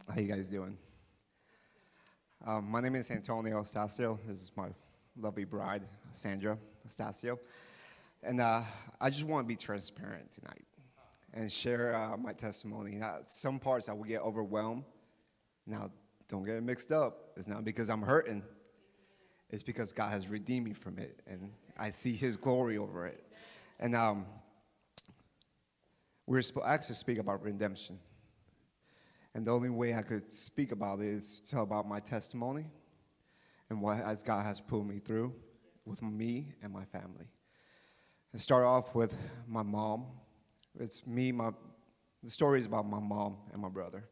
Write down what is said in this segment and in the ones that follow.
How you guys doing? My name is Antonio Stasio. This is my lovely bride, Sandra Stasio. And I just want to be transparent tonight and share my testimony. Some parts I will get overwhelmed. Now, don't get it mixed up. It's not because I'm hurting. It's because God has redeemed me from it, and I see His glory over it. And we're asked to speak about redemption. And the only way I could speak about it is to tell about my testimony and what as God has pulled me through with me and my family. And start off with my mom. The story is about my mom and my brother.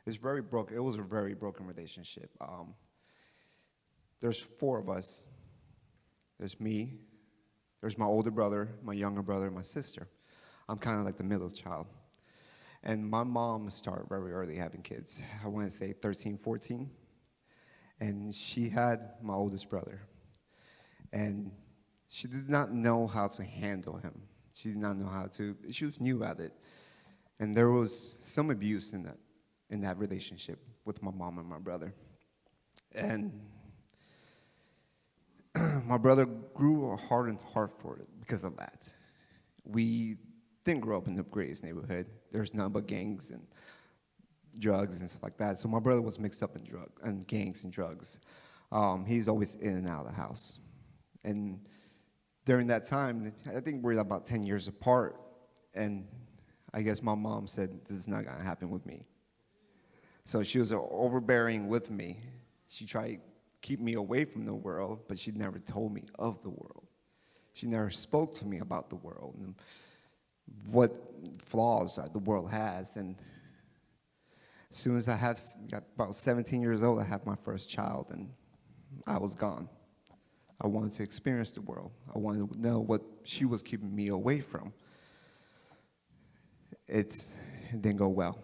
It's very broken. It was a very broken relationship. There's four of us. There's me. There's my older brother, my younger brother, and my sister. I'm kind of like the middle child. And my mom started very early having kids. I want to say 13, 14. And she had my oldest brother. And she did not know how to handle him. She did not know how to, she was new at it. And there was some abuse in that relationship with my mom and my brother. And my brother grew a hardened heart for it because of that. We didn't grow up in the greatest neighborhood. There's none but gangs and drugs and stuff like that. So my brother was mixed up in gangs and drugs. He's always in and out of the house. And during that time, I think we're about 10 years apart, and I guess my mom said, this is not gonna happen with me. So she was overbearing with me. She tried to keep me away from the world, but she never told me of the world. She never spoke to me about the world and what flaws the world has. And as soon as I got about 17 years old, I had my first child, and I was gone. I wanted to experience the world. I wanted to know what she was keeping me away from. It didn't go well.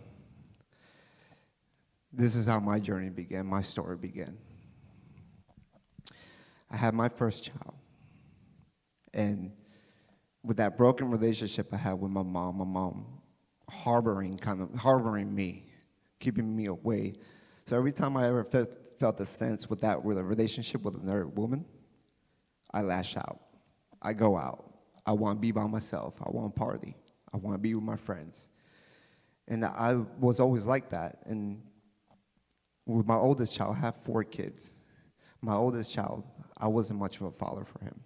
This is how my journey began, my story began. I had my first child, and with that broken relationship I had with my mom harboring me, keeping me away. So every time I ever felt a sense with a relationship with another woman, I lash out. I go out. I want to be by myself. I want to party. I want to be with my friends. And I was always like that. And with my oldest child, I have 4 kids. My oldest child, I wasn't much of a father for him.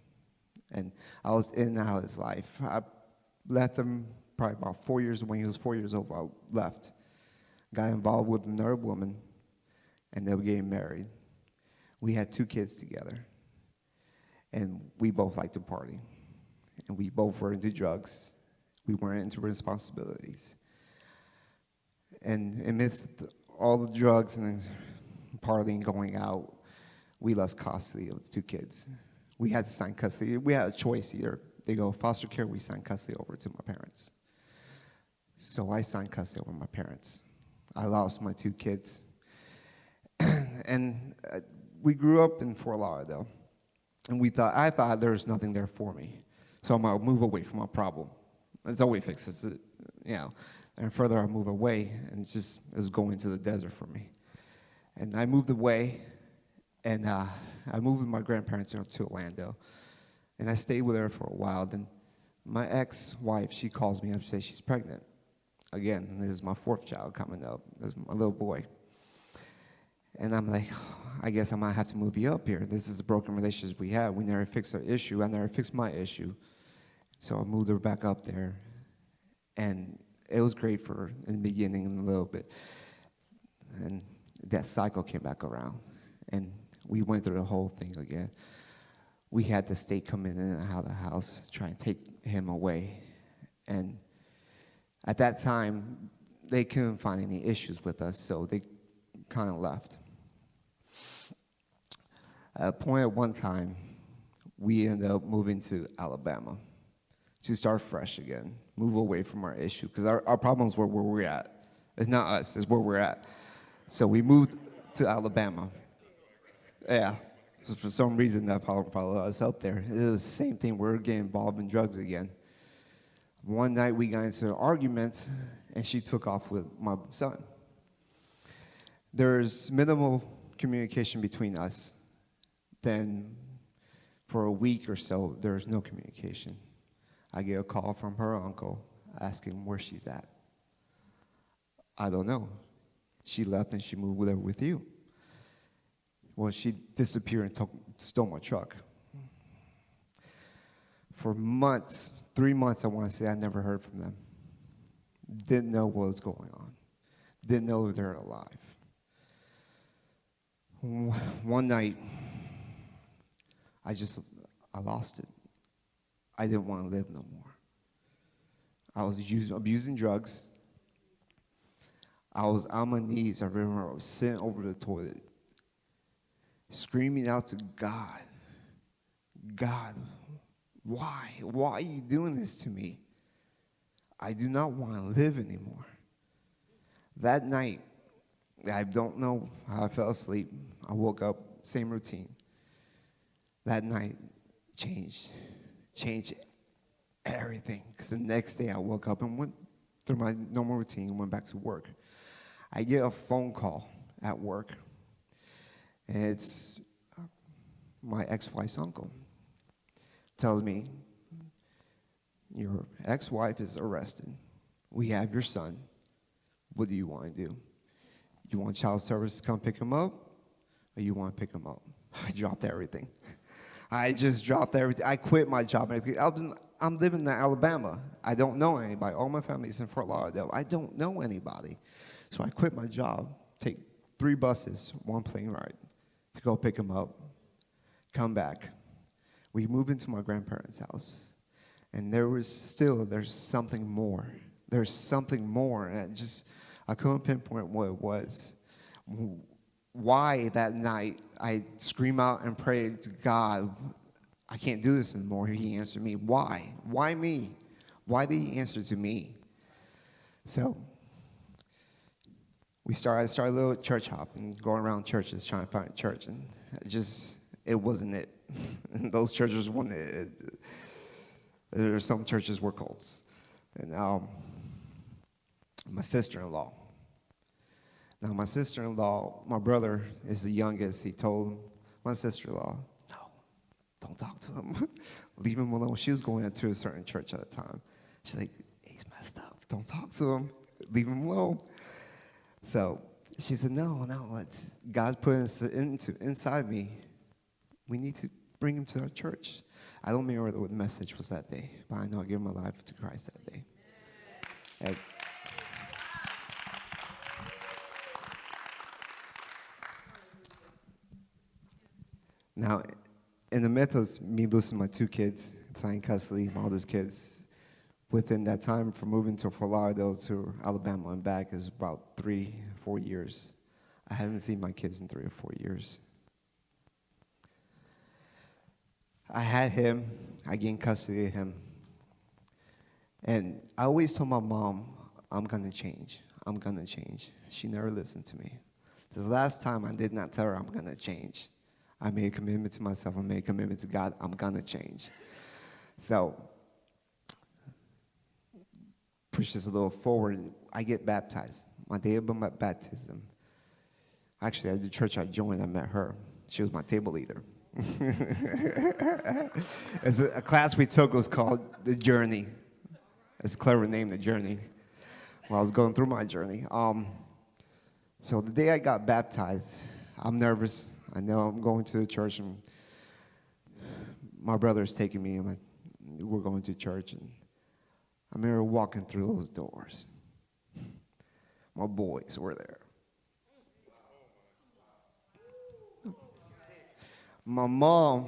And I was in and out of his life. I left him probably about 4 years. When he was 4 years old, I left. Got involved with another woman, and they were getting married. We had 2 kids together. And we both liked to party. And we both were into drugs. We weren't into responsibilities. And amidst all the drugs and partying, going out, we lost custody of the 2 kids. We had to sign custody. We had a choice: either they go foster care, we sign custody over to my parents. So I signed custody over my parents. I lost my 2 kids. And we grew up in Fort Lauderdale. And I thought there was nothing there for me. So I'm going to move away from my problem. It's always fixes it, And further I move away, and it was going to the desert for me. And I moved away, and I moved with my grandparents to Orlando. And I stayed with her for a while. Then my ex-wife, she calls me up and says she's pregnant. Again, and this is my 4th child coming up. This is my little boy. And I'm like, I guess I might have to move you up here. This is a broken relationship we had. We never fixed our issue. I never fixed my issue. So I moved her back up there. And it was great for her in the beginning a little bit. And that cycle came back around. And we went through the whole thing again. We had the state come in and out of the house, try and take him away. And at that time, they couldn't find any issues with us, so they kind of left. At a point at one time, we ended up moving to Alabama to start fresh again, move away from our issue, because our problems were where we're at. It's not us, it's where we're at. So we moved to Alabama. Yeah, so for some reason that followed us up there. It was the same thing, we're getting involved in drugs again. One night we got into an argument, and she took off with my son. There's minimal communication between us. Then for a week or so, there's no communication. I get a call from her uncle asking where she's at. I don't know. She left and she moved there with you. Well, she disappeared and stole my truck. For months, 3 months, I want to say, I never heard from them. Didn't know what was going on. Didn't know if they're alive. One night, I lost it. I didn't want to live no more. I was abusing drugs. I was on my knees. I remember I was sitting over the toilet, screaming out to God, God, why? Why are you doing this to me? I do not want to live anymore. That night, I don't know how I fell asleep. I woke up, same routine. That night changed everything. Because the next day I woke up and went through my normal routine and went back to work. I get a phone call at work, and it's my ex-wife's uncle. Tells me, your ex-wife is arrested. We have your son. What do you want to do? You want child service to come pick him up, or you want to pick him up? I dropped everything. I just dropped everything. I quit my job. I'm living in Alabama. I don't know anybody. All my family's in Fort Lauderdale. I don't know anybody. So I quit my job, take 3 buses, 1 plane ride to go pick him up, come back. We moved into my grandparents' house, and there's something more. There's something more, and I couldn't pinpoint what it was. Why that night I screamed out and prayed to God, I can't do this anymore. He answered me. Why? Why me? Why did he answer to me? So I started a little church hopping, going around churches trying to find a church, and it wasn't it. And those churches weren't it. There are some churches were cults. And my sister-in-law. Now, my sister-in-law, my brother is the youngest. He told my sister-in-law, no, don't talk to him. Leave him alone. She was going to a certain church at the time. She's like, he's messed up. Don't talk to him. Leave him alone. So she said, no, God's put inside me. We need to bring him to our church. I don't remember what the message was that day, but I know I gave my life to Christ that day. And now, in the midst of me losing my 2 kids, signing custody, my oldest kids, within that time from moving to Fort Lauderdale to Alabama and back is about 3-4 years. I haven't seen my kids in 3 or 4 years. I had him. I gained custody of him. And I always told my mom, I'm going to change. I'm going to change. She never listened to me. The last time I did not tell her I'm going to change. I made a commitment to myself. I made a commitment to God. I'm going to change. So, push this a little forward. I get baptized. My day of my baptism. Actually, at the church I joined, I met her. She was my table leader. As a class we took was called The Journey. It's a clever name, The Journey. Well, I was going through my journey. So the day I got baptized, I'm nervous. I know I'm going to the church, and my brother's taking me, and we're going to church. And I remember walking through those doors. My boys were there. My mom,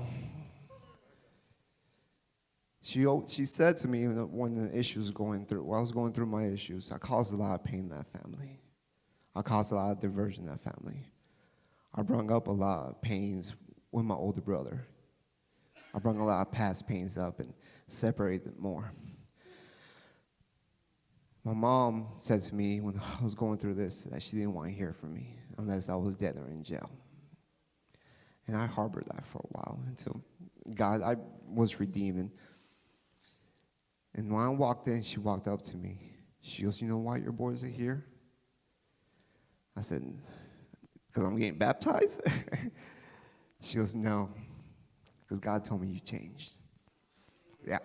she said to me when the issues going through, while I was going through my issues, I caused a lot of pain in that family. I caused a lot of diversion in that family. I brought up a lot of pains with my older brother. I brought a lot of past pains up and separated them more. My mom said to me when I was going through this that she didn't want to hear from me unless I was dead or in jail. And I harbored that for a while until I was redeemed. And when I walked in, she walked up to me. She goes, you know why your boys are here? I said, because I'm getting baptized? She goes, no, because God told me you changed. Yeah.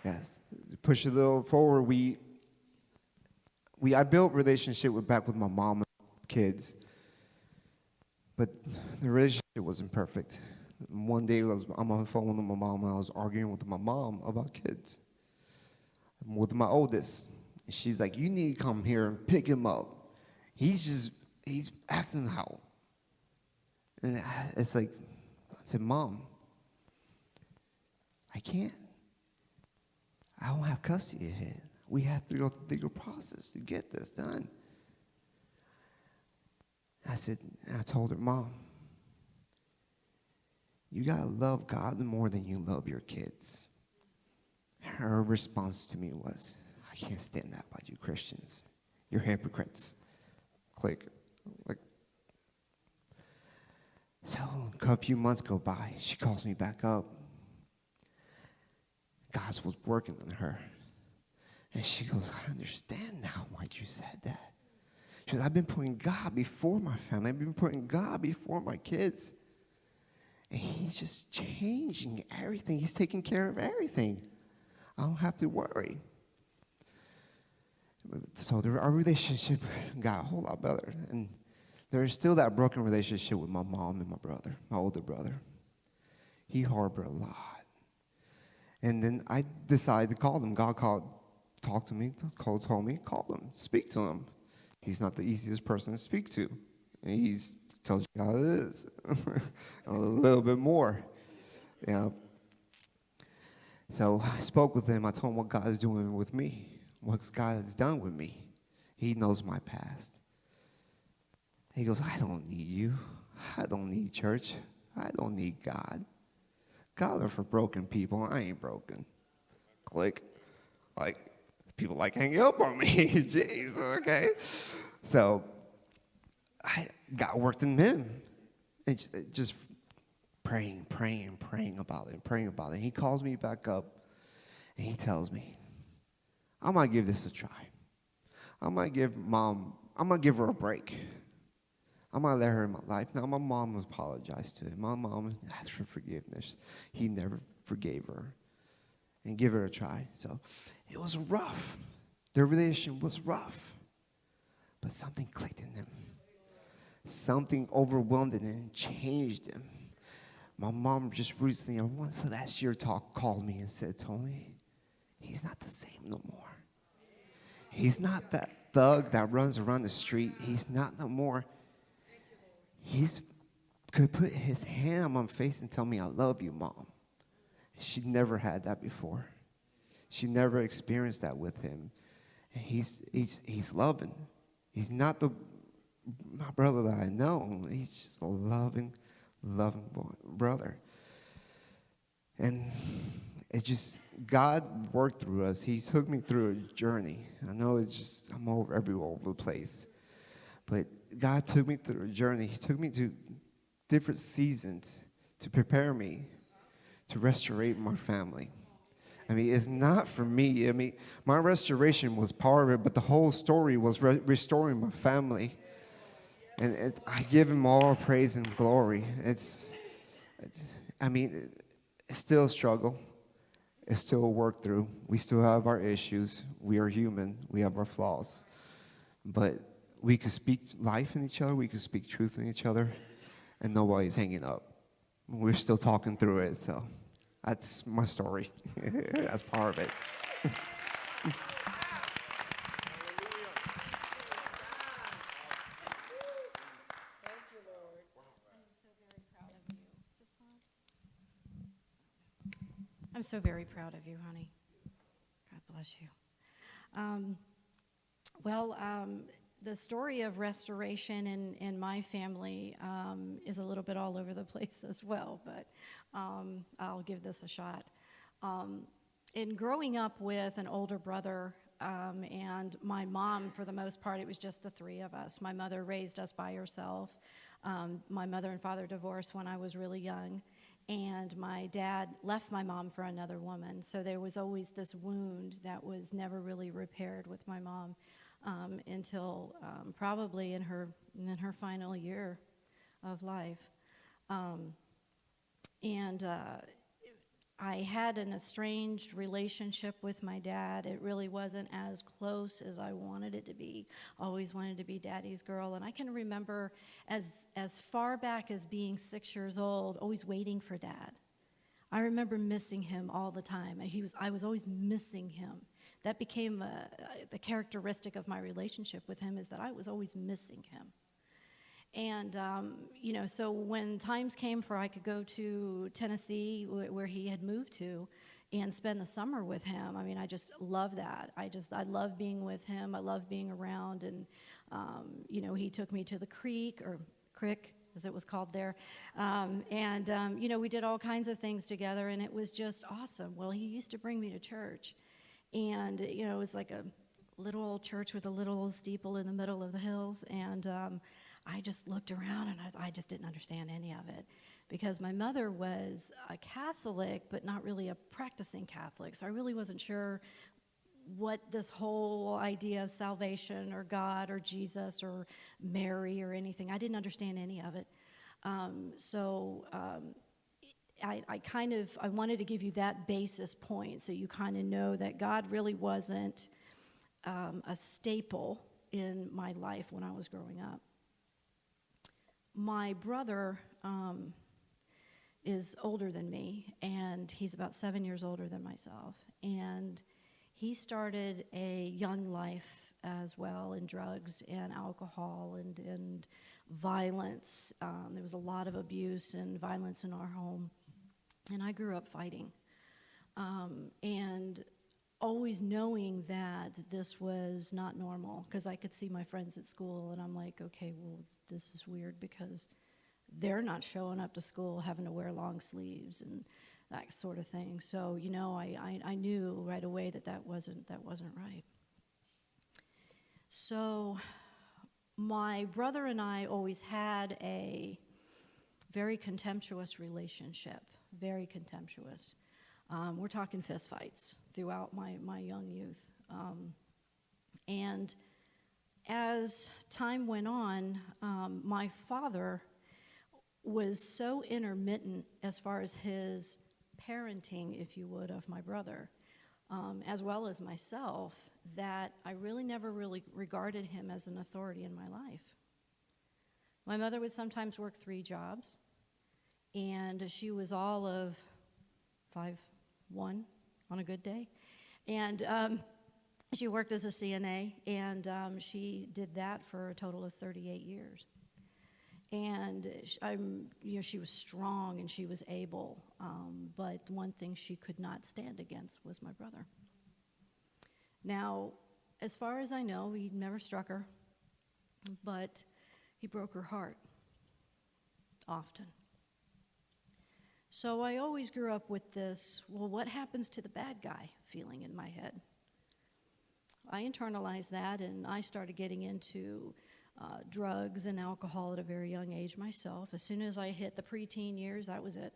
Yes. Push a little forward. I built relationship back with my mom and kids, but the relationship wasn't perfect. One day I'm on the phone with my mom, and I was arguing with my mom about kids. I'm with my oldest. And she's like, you need to come here and pick him up. He's acting out. And it's like, I said, Mom, I can't. I don't have custody of him. We have to go through the legal process to get this done. I told her, Mom, you got to love God more than you love your kids. Her response to me was, I can't stand that about you Christians. You're hypocrites. Click. Like. So a few months go by. She calls me back up. God was working on her. And she goes, I understand now why you said that. She goes, I've been putting God before my family. I've been putting God before my kids. And he's just changing everything. He's taking care of everything. I don't have to worry. So our relationship got a whole lot better. And there's still that broken relationship with my mom and my brother, my older brother. He harbored a lot. And then I decided to call him. God talked to me, told me, call him, speak to him. He's not the easiest person to speak to. And he tells you how it is. A little bit more. Yeah. So I spoke with him. I told him what God is doing with me, what God has done with me. He knows my past. He goes, I don't need you. I don't need church. I don't need God. God are for broken people. I ain't broken. Click. Like, people like hanging up on me. Jeez, okay. So I got worked in him. And just praying about it. He calls me back up, and he tells me, I might give this a try. I might give her a break. I might let her in my life. Now, my mom was apologized to him. My mom asked for forgiveness. He never forgave her. And give her a try. So it was rough. Their relationship was rough. But something clicked in them. Something overwhelmed him and changed him. My mom just recently, once last year, called me and said, Tony, he's not the same no more. He's not that thug that runs around the street. He's not no more. He's could put his hand on my face and tell me, I love you, Mom. She never had that before. She never experienced that with him. And he's loving. He's not my brother that I know. He's just a loving brother. And God worked through us. He took me through a journey. I know I'm everywhere over the place. But God took me through a journey. He took me to different seasons to prepare me to restore my family. I mean, it's not for me. I mean, my restoration was part of it, but the whole story was restoring my family. And I give him all praise and glory. It's still a struggle. It's still a work through. We still have our issues. We are human. We have our flaws. But we can speak life in each other. We can speak truth in each other. And nobody's hanging up. We're still talking through it. So that's my story. That's part of it. I'm so very proud of you, honey. God bless you. The story of restoration in my family is a little bit all over the place as well, but I'll give this a shot. In growing up with an older brother and my mom, for the most part, it was just the three of us. My mother raised us by herself. My mother and father divorced when I was really young. And my dad left my mom for another woman, so there was always this wound that was never really repaired with my mom until probably in her final year of life. And I had an estranged relationship with my dad. It really wasn't as close as I wanted it to be. Always wanted to be daddy's girl. And I can remember as far back as being 6 years old, always waiting for dad. I remember missing him all the time. I was always missing him. That became the characteristic of my relationship with him, is that I was always missing him. And, so when times came for I could go to Tennessee, where he had moved to, and spend the summer with him, I mean, I just love that. I love being with him. I love being around. And, he took me to the creek, or crick, as it was called there. We did all kinds of things together, and it was just awesome. Well, he used to bring me to church. And, it was like a little old church with a little old steeple in the middle of the hills. And I just looked around, and I just didn't understand any of it, because my mother was a Catholic, but not really a practicing Catholic. So I really wasn't sure what this whole idea of salvation or God or Jesus or Mary or anything. I didn't understand any of it. I wanted to give you that basis point, so you kind of know that God really wasn't a staple in my life when I was growing up. My brother is older than me, and he's about 7 years older than myself. And he started a young life as well in drugs and alcohol and violence. There was a lot of abuse and violence in our home. And I grew up fighting. And always knowing that this was not normal, because I could see my friends at school, and I'm like, okay, well, this is weird, because they're not showing up to school having to wear long sleeves and that sort of thing. So, I knew right away that wasn't right. So my brother and I always had a very contemptuous relationship, very contemptuous. We're talking fistfights throughout my young youth. And as time went on, my father was so intermittent as far as his parenting, if you would, of my brother, as well as myself, that I really never really regarded him as an authority in my life. My mother would sometimes work 3 jobs, and she was all of 5'1" on a good day. And she worked as a CNA, and she did that for a total of 38 years. And she was strong and she was able, but one thing she could not stand against was my brother. Now, as far as I know, he never struck her, but he broke her heart often. So I always grew up with this, well, what happens to the bad guy feeling in my head? I internalized that, and I started getting into drugs and alcohol at a very young age myself. As soon as I hit the preteen years, that was it.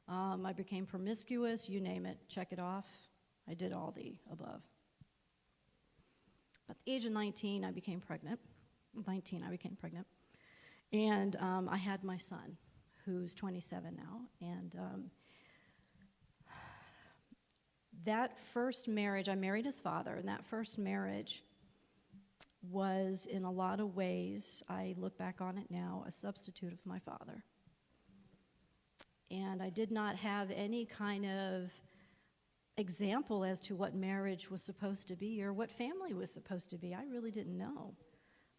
I became promiscuous, you name it, check it off. I did all the above. At the age of 19, I became pregnant. And I had my son, who's 27 now. And that first marriage, I married his father, and that first marriage was, in a lot of ways, I look back on it now, a substitute of my father. And I did not have any kind of example as to what marriage was supposed to be or what family was supposed to be. I really didn't know.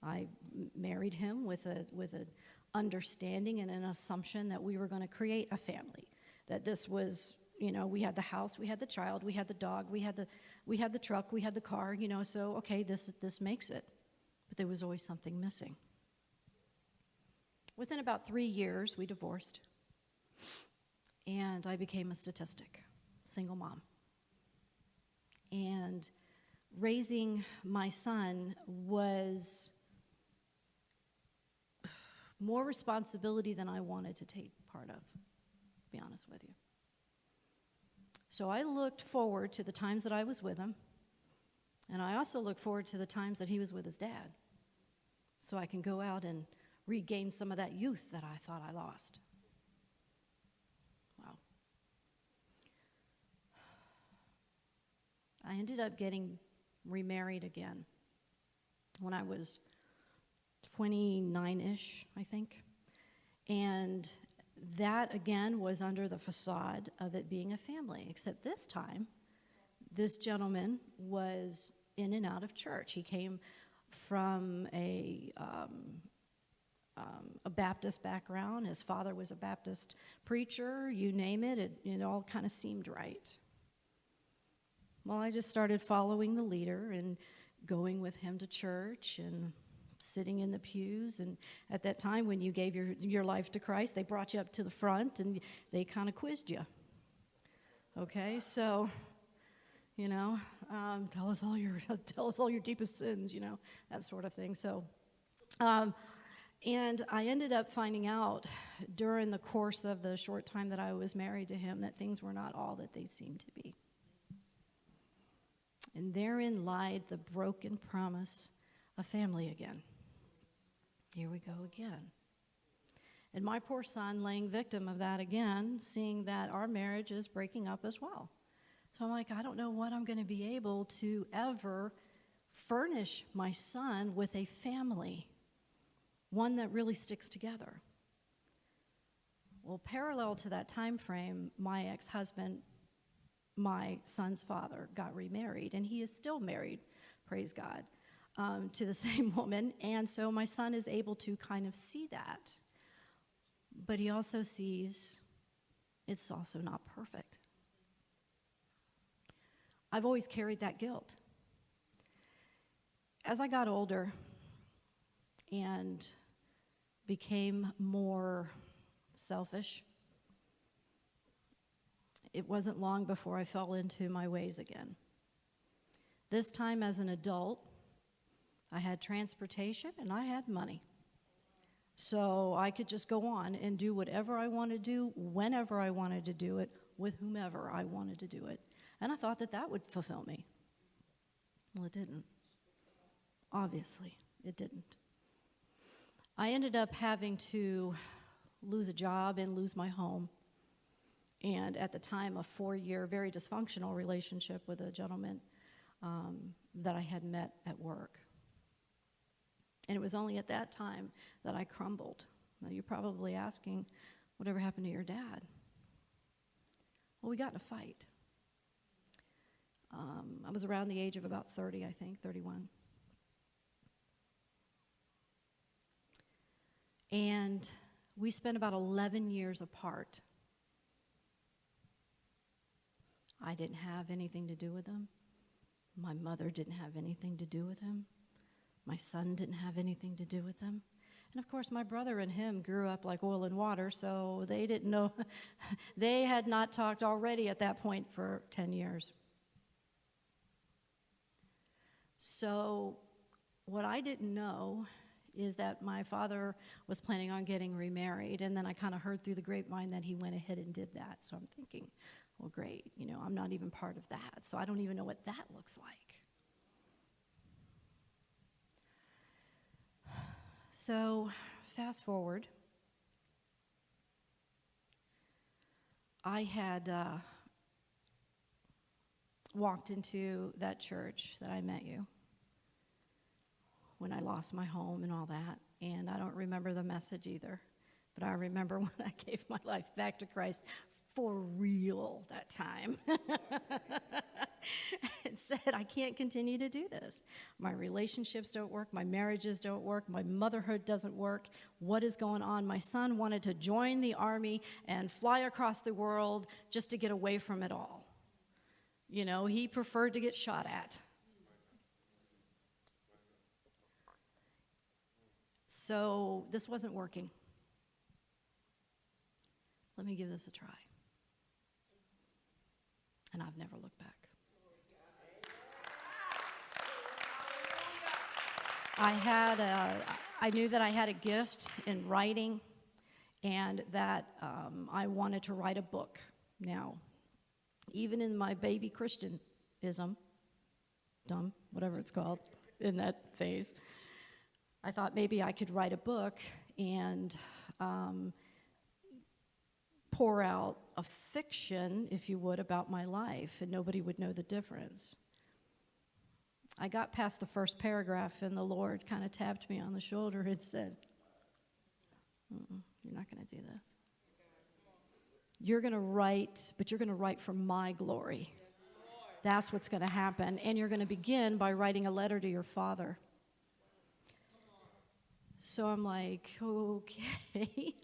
I married him with an understanding and an assumption that we were going to create a family, that this was, we had the house, we had the child, we had the dog, we had the truck, we had the car, so okay, this makes it. But there was always something missing. Within about 3 years, we divorced, and I became a statistic, single mom. And raising my son was more responsibility than I wanted to take part of, be honest with you. So I looked forward to the times that I was with him, and I also looked forward to the times that he was with his dad, so I can go out and regain some of that youth that I thought I lost. Wow. I ended up getting remarried again when I was 29-ish, I think. And that, again, was under the facade of it being a family, except this time, this gentleman was in and out of church. He came from a Baptist background. His father was a Baptist preacher. You name it, it all kind of seemed right. Well, I just started following the leader and going with him to church and sitting in the pews. And at that time, when you gave your life to Christ, they brought you up to the front and they kind of quizzed you. Okay, so, tell us all your deepest sins, that sort of thing. So, and I ended up finding out during the course of the short time that I was married to him that things were not all that they seemed to be. And therein lied the broken promise of family again. Here we go again. And my poor son laying victim of that again, seeing that our marriage is breaking up as well. So I'm like, I don't know what I'm going to be able to ever furnish my son with a family, one that really sticks together. Well, parallel to that time frame, my ex-husband, my son's father, got remarried, and he is still married, praise God, to the same woman. And so my son is able to kind of see that. But he also sees it's also not perfect. I've always carried that guilt. As I got older and became more selfish, it wasn't long before I fell into my ways again. This time as an adult, I had transportation and I had money. So I could just go on and do whatever I wanted to do, whenever I wanted to do it, with whomever I wanted to do it. And I thought that that would fulfill me. Well, it didn't. Obviously, it didn't. I ended up having to lose a job and lose my home. And at the time, a 4-year, very dysfunctional relationship with a gentleman that I had met at work. And it was only at that time that I crumbled. Now, you're probably asking, whatever happened to your dad? Well, we got in a fight. I was around the age of about 30, I think, 31. And we spent about 11 years apart. I didn't have anything to do with him. My mother didn't have anything to do with him. My son didn't have anything to do with him. And of course, my brother and him grew up like oil and water, so they didn't know. They had not talked already at that point for 10 years. So what I didn't know is that my father was planning on getting remarried, and then I kind of heard through the grapevine that he went ahead and did that. So I'm thinking, well, great, I'm not even part of that, so I don't even know what that looks like. So fast forward, I had walked into that church that I met you when I lost my home and all that, and I don't remember the message either, but I remember when I gave my life back to Christ for real that time. It said, I can't continue to do this. My relationships don't work. My marriages don't work. My motherhood doesn't work. What is going on? My son wanted to join the army and fly across the world just to get away from it all. He preferred to get shot at. So this wasn't working. Let me give this a try. And I've never looked back. I knew that I had a gift in writing and that I wanted to write a book. Now, even in my baby Christianism, dumb, whatever it's called, in that phase, I thought maybe I could write a book and pour out a fiction, if you would, about my life, and nobody would know the difference. I got past the first paragraph, and the Lord kind of tapped me on the shoulder and said, "You're not going to do this. You're going to write, but you're going to write for my glory. That's what's going to happen. And you're going to begin by writing a letter to your father." So I'm like, okay.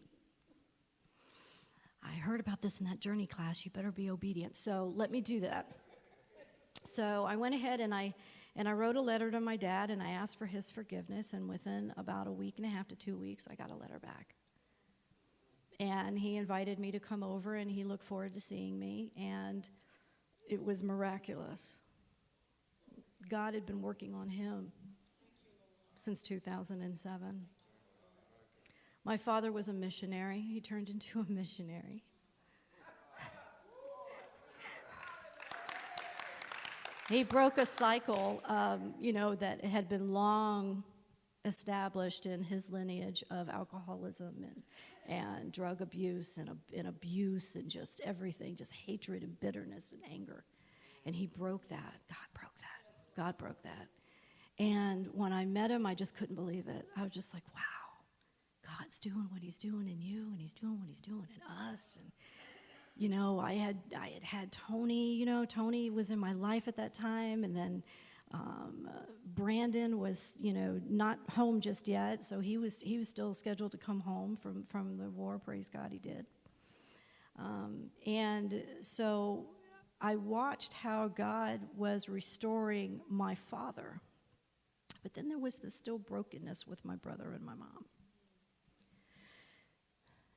I heard about this in that journey class. You better be obedient. So let me do that. So I went ahead and I wrote a letter to my dad, and I asked for his forgiveness. And within about a week and a half to 2 weeks, I got a letter back. And he invited me to come over, and he looked forward to seeing me. And it was miraculous. God had been working on him since 2007. My father was a missionary. He turned into a missionary. He broke a cycle, that had been long established in his lineage of alcoholism and drug abuse and abuse and just everything, just hatred and bitterness and anger. And he broke that. God broke that. And when I met him, I just couldn't believe it. I was just like, wow, God's doing what he's doing in you, and he's doing what he's doing in us. And I had Tony. Tony was in my life at that time, and then Brandon was, not home just yet, so he was still scheduled to come home from the war. Praise God, he did. And so I watched how God was restoring my father, but then there was this still brokenness with my brother and my mom.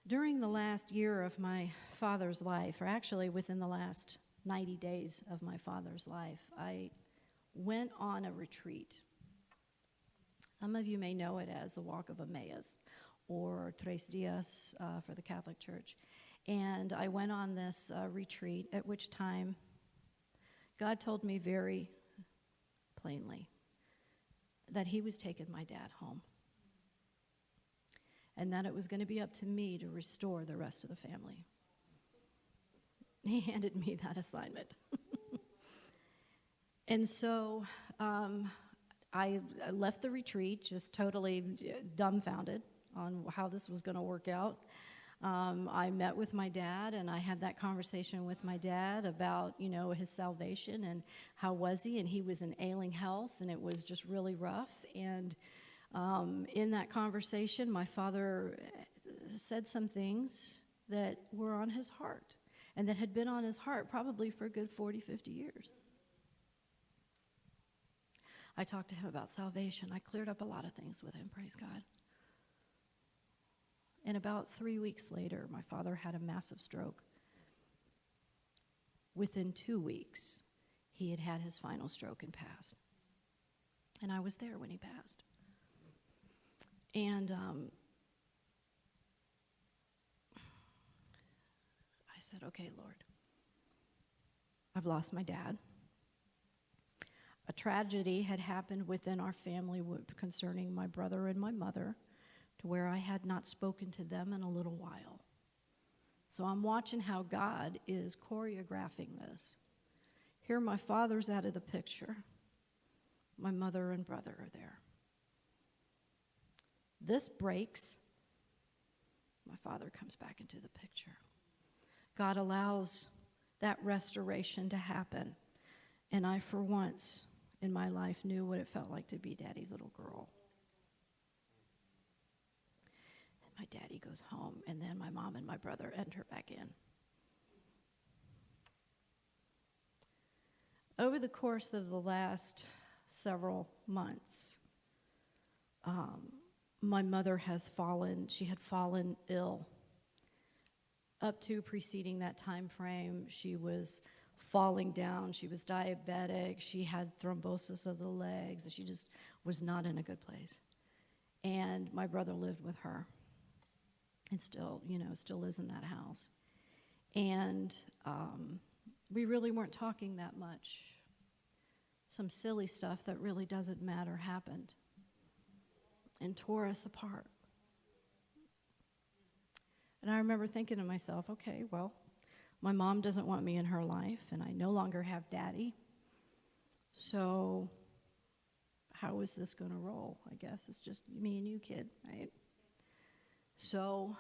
During the last year of my father's life, or actually within the last 90 days of my father's life, I went on a retreat. Some of you may know it as the Walk of Emmaus, or Tres Dias for the Catholic Church. And I went on this retreat, at which time God told me very plainly that he was taking my dad home, and that it was going to be up to me to restore the rest of the family. He handed me that assignment. And so I left the retreat just totally dumbfounded on how this was going to work out. I met with my dad, and I had that conversation with my dad about, his salvation and how was he, and he was in ailing health, and it was just really rough. And in that conversation, my father said some things that were on his heart, and that had been on his heart probably for a good 40, 50 years. I talked to him about salvation. I cleared up a lot of things with him, praise God. And about 3 weeks later, my father had a massive stroke. Within 2 weeks, he had had his final stroke and passed. And I was there when he passed. And I said, okay, Lord, I've lost my dad. A tragedy had happened within our family concerning my brother and my mother, to where I had not spoken to them in a little while. So I'm watching how God is choreographing this. Here my father's out of the picture. My mother and brother are there. This breaks. My father comes back into the picture. God allows that restoration to happen. And I, for once in my life, knew what it felt like to be Daddy's little girl. And my daddy goes home, and then my mom and my brother enter back in. Over the course of the last several months, my mother has fallen. She had fallen ill. Up to preceding that time frame, she was falling down. She was diabetic. She had thrombosis of the legs. She just was not in a good place. And my brother lived with her. and still, still lives in that house. And we really weren't talking that much. Some silly stuff that really doesn't matter happened and tore us apart. And I remember thinking to myself, okay, well, my mom doesn't want me in her life, and I no longer have daddy. So how is this going to roll? I guess it's just me and you, kid, right? So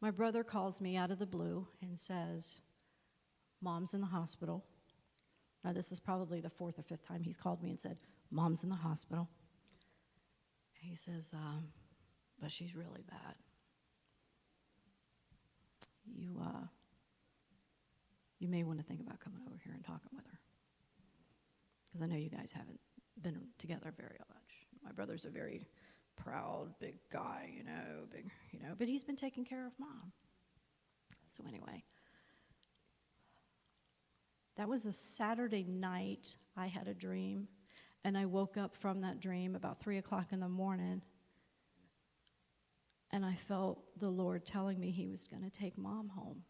my brother calls me out of the blue and says, Mom's in the hospital. Now, this is probably the fourth or fifth time he's called me and said, Mom's in the hospital. He says, but she's really bad. You may want to think about coming over here and talking with her. Because I know you guys haven't been together very much. My brother's a very proud, big guy, but he's been taking care of Mom. So anyway, that was a Saturday night. I had a dream, and I woke up from that dream about 3 o'clock in the morning, and I felt the Lord telling me he was going to take Mom home.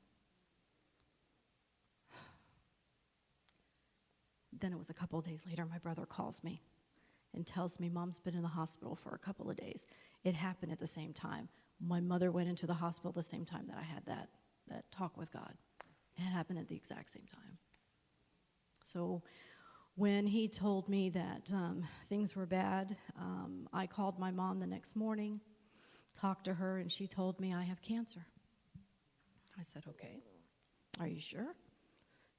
Then it was a couple of days later, my brother calls me and tells me Mom's been in the hospital for a couple of days. It happened at the same time. My mother went into the hospital the same time that I had that talk with God. It happened at the exact same time. So when he told me that things were bad, I called my mom the next morning, talked to her, and she told me I have cancer. I said, okay, are you sure?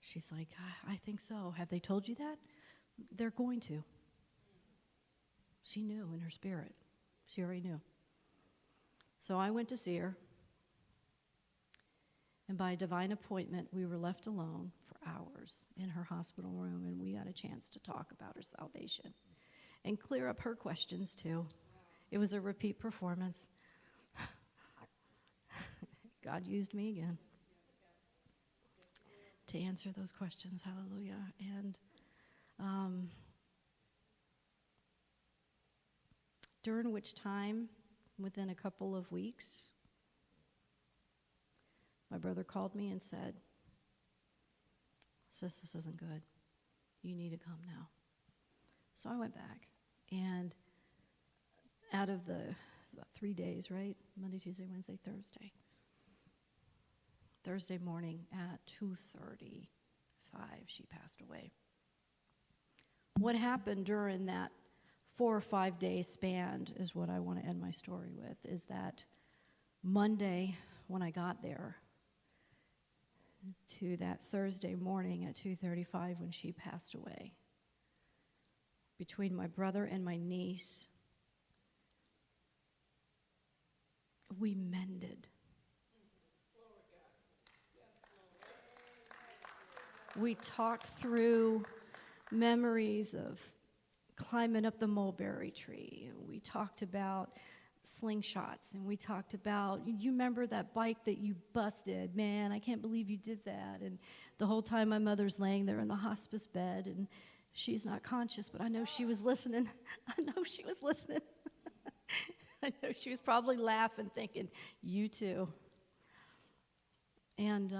She's like, I think so. Have they told you that? They're going to. She knew in her spirit. She already knew. So I went to see her, and by divine appointment, we were left alone for hours in her hospital room, and we had a chance to talk about her salvation and clear up her questions too. It was a repeat performance. God used me again to answer those questions. Hallelujah. And during which time, within a couple of weeks, my brother called me and said, Sis, this isn't good. You need to come now. So I went back, and out of it's about 3 days, right? Monday, Tuesday, Wednesday, Thursday. Thursday morning at 2:35, she passed away. What happened during that 4 or 5 day span is what I want to end my story with, is that Monday when I got there to that Thursday morning at 2:35 when she passed away, between my brother and my niece, we mended. We talked through memories of climbing up the mulberry tree. We talked about slingshots, and we talked about, you remember that bike that you busted? Man, I can't believe you did that. And the whole time my mother's laying there in the hospice bed, and she's not conscious, but I know she was listening. I know she was listening. I know she was probably laughing, thinking, you too. And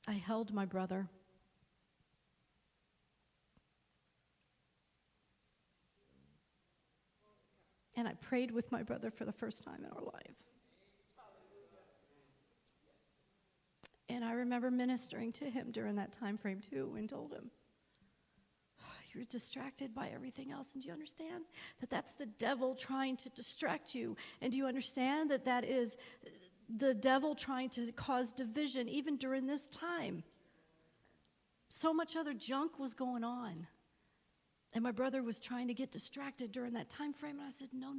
I held my brother. And I prayed with my brother for the first time in our life. And I remember ministering to him during that time frame too, and told him, you're distracted by everything else. And do you understand that that's the devil trying to distract you? And do you understand that that is the devil trying to cause division even during this time? So much other junk was going on. And my brother was trying to get distracted during that time frame. And I said, no.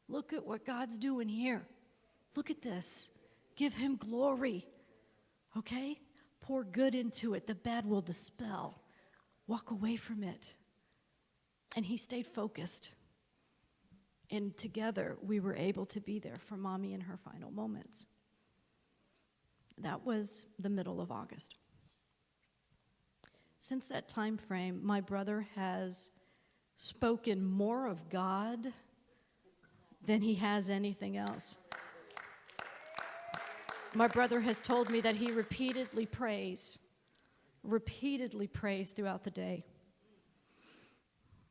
Look at what God's doing here. Look at this. Give him glory. Okay? Pour good into it. The bad will dispel. Walk away from it. And he stayed focused. And together we were able to be there for Mommy in her final moments. That was the middle of August. Since that time frame, my brother has spoken more of God than he has anything else. My brother has told me that he repeatedly prays throughout the day.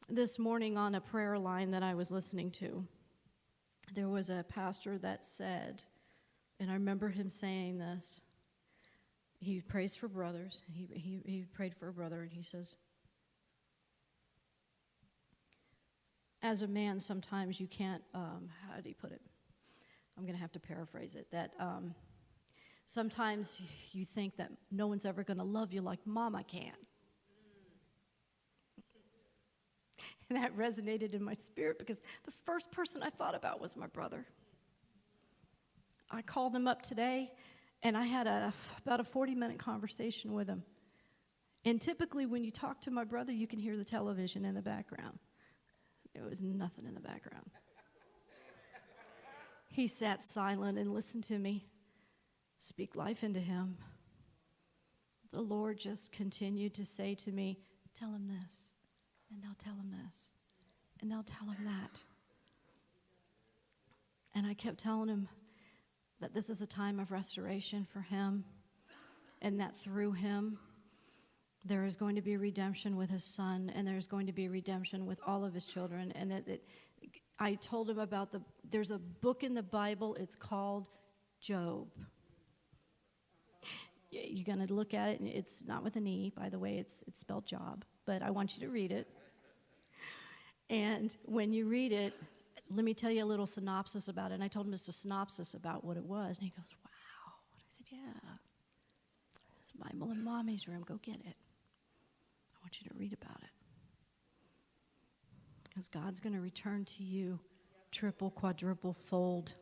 This morning on a prayer line that I was listening to, there was a pastor that said, and I remember him saying this, he prays for brothers. He prayed for a brother, and he says, as a man, sometimes you can't, how did he put it? I'm going to have to paraphrase it, that sometimes you think that no one's ever going to love you like mama can. And that resonated in my spirit because the first person I thought about was my brother. I called him up today, and I had about a 40-minute conversation with him. And typically when you talk to my brother, you can hear the television in the background. There was nothing in the background. He sat silent and listened to me speak life into him. The Lord just continued to say to me, tell him this, and now tell him this, and now tell him that. And I kept telling him that this is a time of restoration for him, and that through him, there is going to be redemption with his son, and there's going to be redemption with all of his children. And that I told him about there's a book in the Bible, it's called Job. You're going to look at it, and it's not with an E, by the way, it's spelled job, but I want you to read it. And when you read it, let me tell you a little synopsis about it. And I told him it's a synopsis about what it was. And he goes, wow. And I said, yeah. There's a Bible in Mommy's room. Go get it. I want you to read about it. Because God's going to return to you triple, quadruple fold.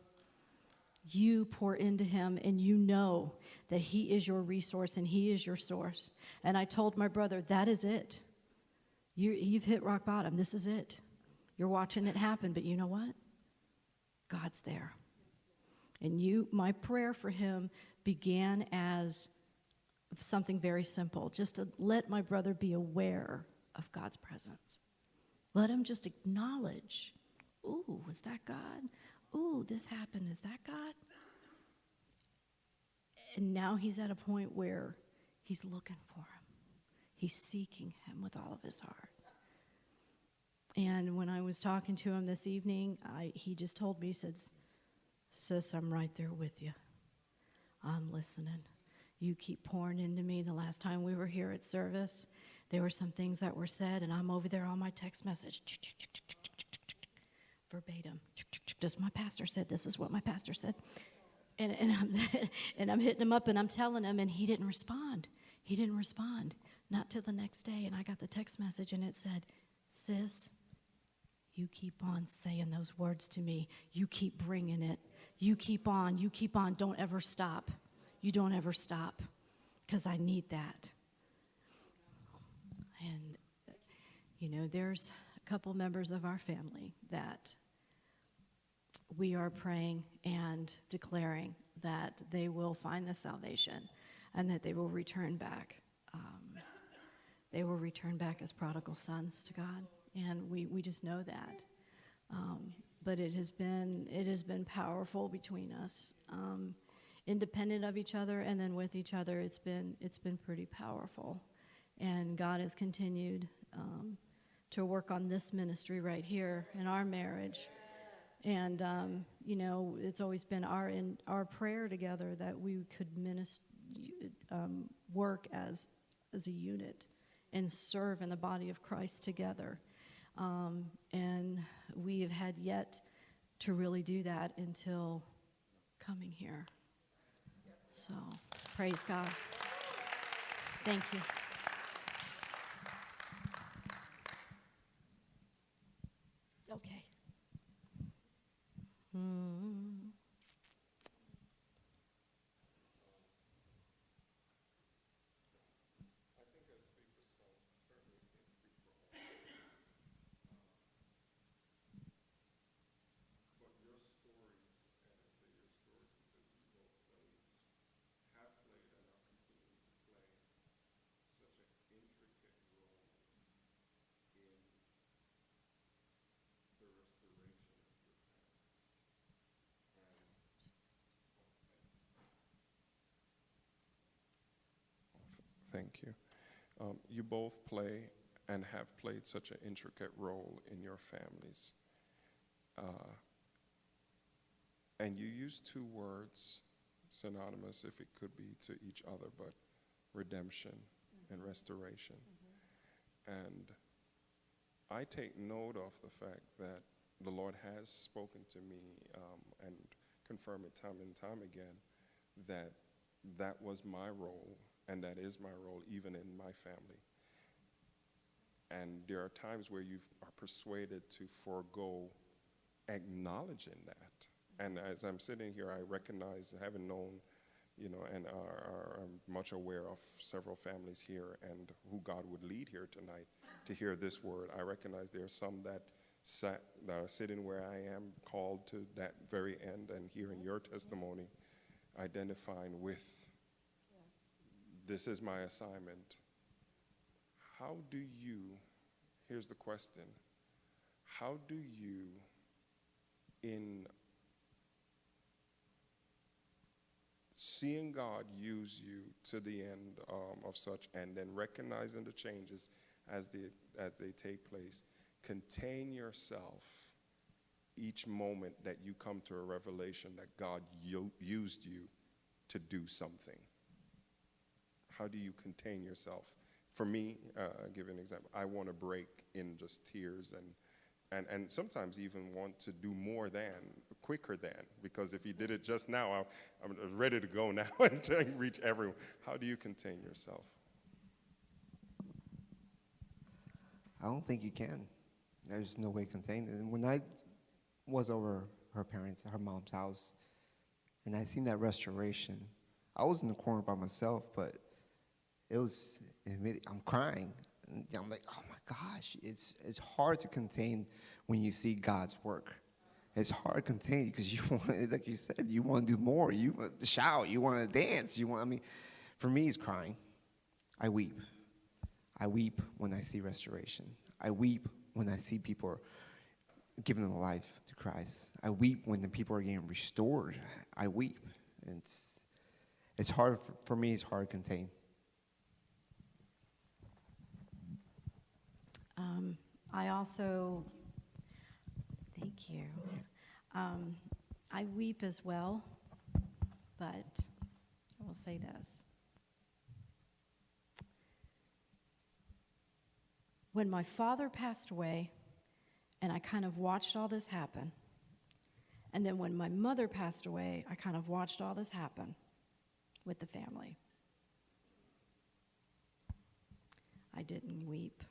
You pour into him, and you know that he is your resource and he is your source. And I told my brother, that is it. You've hit rock bottom. This is it. You're watching it happen, but you know what? God's there. And my prayer for him began as something very simple, just to let my brother be aware of God's presence. Let him just acknowledge, ooh, is that God? Ooh, this happened. Is that God? And now he's at a point where he's looking for him. He's seeking him with all of his heart. And when I was talking to him this evening, he just told me, he said, sis, I'm right there with you. I'm listening. You keep pouring into me. The last time we were here at service, there were some things that were said, and I'm over there on my text message. Verbatim. Just my pastor said, this is what my pastor said. And I'm hitting him up, and I'm telling him, and he didn't respond. He didn't respond. Not till the next day, and I got the text message, and it said, sis, you keep on saying those words to me. You keep bringing it. You keep on. You keep on. Don't ever stop. You don't ever stop, because I need that. And, there's a couple members of our family that we are praying and declaring that they will find the salvation and that they will return back. They will return back as prodigal sons to God, and we just know that. But it has been powerful between us, independent of each other, and then with each other. It's been pretty powerful, and God has continued to work on this ministry right here in our marriage. And it's always been our prayer together that we could work as a unit and serve in the body of Christ together. And we have had yet to really do that until coming here. So, praise God. Thank you. Okay. thank you. You both play and have played such an intricate role in your families. And you use two words synonymous, if it could be, to each other, but redemption and restoration. And I take note of the fact that the Lord has spoken to me and confirmed it time and time again that that was my role and that is my role even in my family. And there are times where you are persuaded to forego acknowledging that. And as I'm sitting here, I recognize, having known, and are much aware of several families here and who God would lead here tonight to hear this word. I recognize there are some that are sitting where I am, called to that very end, and hearing your testimony, identifying with, this is my assignment. How do you, here's the question, how do you, in seeing God use you to the end of such, and then recognizing the changes as they take place, contain yourself each moment that you come to a revelation that God used you to do something? How do you contain yourself? For me, I'll give you an example. I want to break in just tears and sometimes even want to do more than, quicker than, because if you did it just now, I'm ready to go now and to reach everyone. How do you contain yourself? I don't think you can. There's no way contained. And when I was over her mom's house, and I seen that restoration, I was in the corner by myself, but I'm crying. And I'm like, oh my gosh, it's hard to contain when you see God's work. It's hard to contain because you want, like you said, you want to do more. You want to shout, you want to dance, for me, it's crying. I weep. I weep when I see restoration. I weep when I see people giving their life to Christ. I weep when the people are getting restored. I weep. And it's hard, for me, it's hard to contain. I also, thank you. I weep as well, but I will say this. When my father passed away, and I kind of watched all this happen, and then when my mother passed away, I kind of watched all this happen with the family. I didn't weep.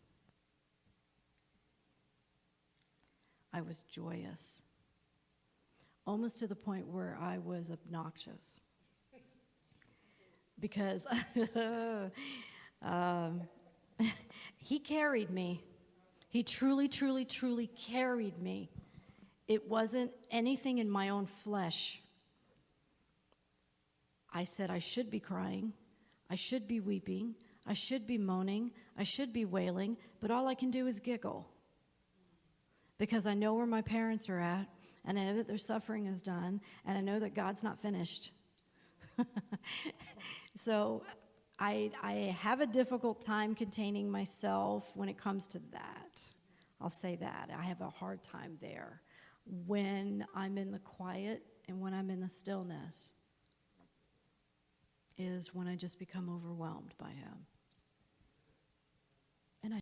I was joyous, almost to the point where I was obnoxious. Because he carried me. He truly, truly, truly carried me. It wasn't anything in my own flesh. I said I should be crying, I should be weeping, I should be moaning, I should be wailing, but all I can do is giggle. Because I know where my parents are at, and I know that their suffering is done, and I know that God's not finished. So I have a difficult time containing myself when it comes to that. I'll say that. I have a hard time there. When I'm in the quiet and when I'm in the stillness is when I just become overwhelmed by Him.